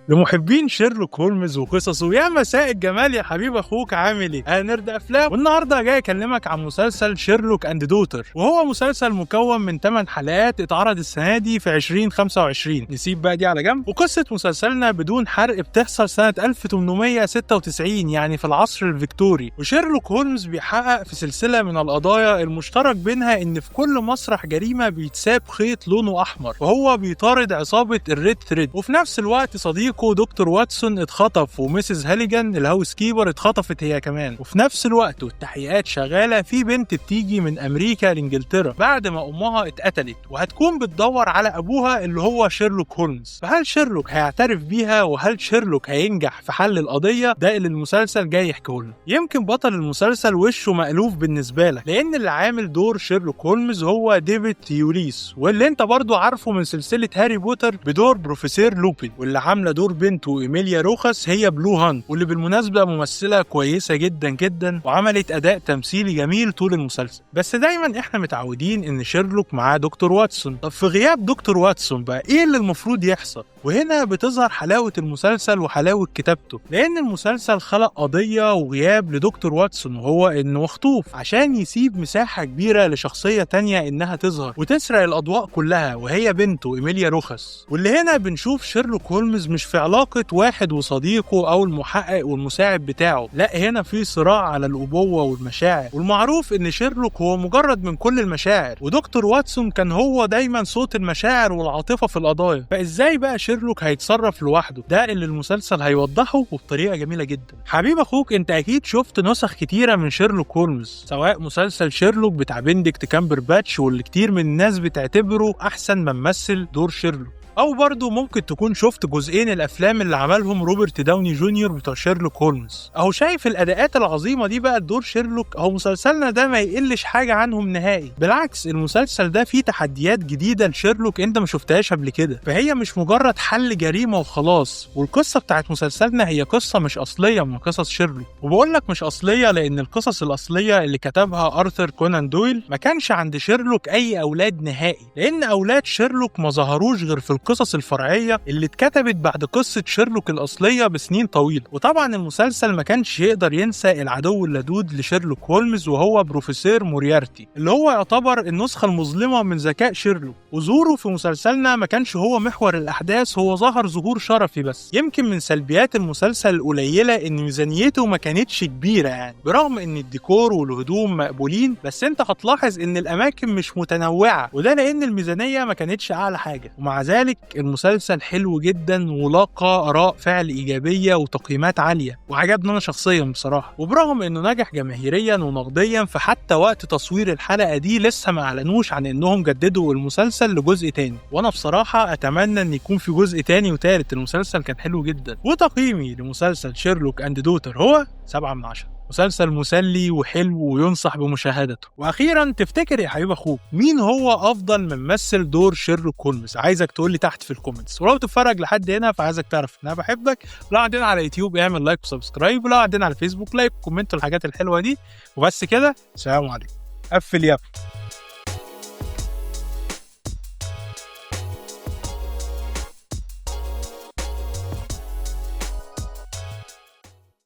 لمحبين شيرلوك هولمز وقصصه، يا مساء الجمال يا حبيب اخوك، عامل ايه؟ انا نرد افلام، والنهارده جاي اكلمك عن مسلسل شيرلوك اند دوتر، وهو مسلسل مكون من 8 حلقات اتعرض السنه دي في 2025. نسيب بقى دي على جنب، وقصه مسلسلنا بدون حرق بتحصل سنه 1896 يعني في العصر الفيكتوري، وشيرلوك هولمز بيحقق في سلسله من القضايا المشترك بينها ان في كل مسرح جريمه بيتساب خيط لونه احمر، وهو بيطارد عصابه الريد ثريد، وفي نفس الوقت صديقه دكتور واتسون اتخطف، وميسيس هاليجان الهاوس كيبر اتخطفت هي كمان، وفي نفس الوقت والتحقيقات شغاله في بنت بتيجي من امريكا لانجلترا بعد ما امها اتقتلت، وهتكون بتدور على ابوها اللي هو شيرلوك هولمز. فهل شيرلوك هيعترف بيها؟ وهل شيرلوك هينجح في حل القضيه؟ ده اللي المسلسل جاي يحكيهولنا. يمكن بطل المسلسل وشه مألوف بالنسبه لك، لان اللي عامل دور شيرلوك هولمز هو ديفيد تيوليس، واللي انت برضو عارفه من سلسله هاري بوتر بدور بروفيسور لوبين، واللي عامله دور بنته إيميليا روخاس هي بلو هان، واللي بالمناسبة ممثلة كويسة جدا جدا وعملت أداء تمثيلي جميل طول المسلسل. بس دايما احنا متعودين ان شيرلوك معاه دكتور واتسون. طب في غياب دكتور واتسون بقى ايه اللي المفروض يحصل؟ وهنا بتظهر حلاوة المسلسل وحلاوة كتابته، لأن المسلسل خلق قضية وغياب لدكتور واتسون، وهو إنه مخطوف، عشان يسيب مساحة كبيرة لشخصية تانية إنها تظهر وتسرق الأضواء كلها، وهي بنته إيميليا روخاس. واللي هنا بنشوف شيرلوك هولمز مش في علاقة واحد وصديقه أو المحقق والمساعد بتاعه، لا هنا في صراع على الأبوة والمشاعر، والمعروف إن شيرلوك هو مجرد من كل المشاعر، ودكتور واتسون كان هو دايما صوت المشاعر والعاطفة في القضايا. فإزاي بقى شيرلوك هيتصرف لوحده؟ ده اللي المسلسل هيوضحه وبطريقه جميله جدا. حبيب اخوك، انت اكيد شفت نسخ كتيره من شيرلوك هولمز، سواء مسلسل شيرلوك بتاع بنديكت كامبرباتش واللي كتير من الناس بتعتبره احسن من مثل دور شيرلوك، او برضه ممكن تكون شفت جزئين الافلام اللي عملهم روبرت داوني جونيور بتوع شيرلوك هولمز، اهو شايف الاداءات العظيمه دي بقى لدور شيرلوك. اهو مسلسلنا ده ما يقلش حاجه عنهم نهائي، بالعكس المسلسل ده فيه تحديات جديده لشيرلوك انت ما شفتهاش قبل كده، فهي مش مجرد حل جريمه وخلاص. والقصه بتاعت مسلسلنا هي قصه مش اصليه من قصص شيرلوك، وبقول لك مش اصليه لان القصص الاصليه اللي كتبها ارثر كونان دويل ما كانش عند شيرلوك اي اولاد نهائي، لان اولاد شيرلوك ما ظهروش غير في القصص الفرعية اللي اتكتبت بعد قصة شيرلوك الأصلية بسنين طويلة. وطبعا المسلسل ما كانش يقدر ينسى العدو اللدود لشيرلوك هولمز، وهو بروفيسور موريارتي، اللي هو يعتبر النسخة المظلمة من ذكاء شيرلوك. وظهوره في مسلسلنا ما كانش هو محور الأحداث، هو ظهر ظهور شرفي بس. يمكن من سلبيات المسلسل القليلة إن ميزانيته ما كانتش كبيرة يعني، برغم إن الديكور والهدوم مقبولين، بس أنت هتلاحظ إن الأماكن مش متنوعة، وده لأن الميزانية ما كانتش أعلى حاجة. ومع ذلك المسلسل حلو جدا ولاقى آراء فعل إيجابية وتقييمات عالية، وعجبني أنا شخصيا بصراحة. وبرغم إنه نجح جماهيريا ونقديا، فحتى وقت تصوير الحلقة دي لسه ما أعلنوش عن إنهم جددوا المسلسل لجزء تاني، وأنا بصراحة أتمنى إن يكون في جزء تاني وتالت. المسلسل كان حلو جدا. وتقييمي لمسلسل شيرلوك أند دوتر هو 7/10. مسلسل مسلي وحلو وينصح بمشاهدته. واخيرا، تفتكر يا حبيب اخوك مين هو افضل ممثل دور شيرلوك هولمز؟ عايزك تقول لي تحت في الكومنتس. ولو تتفرج لحد هنا فعايزك تعرف ان انا بحبك. لو عندنا على يوتيوب اعمل لايك وسبسكرايب، ولو عندنا على فيسبوك لايك وكومنت الحاجات الحلوه دي. وبس كده، سلام عليكم. قفل يا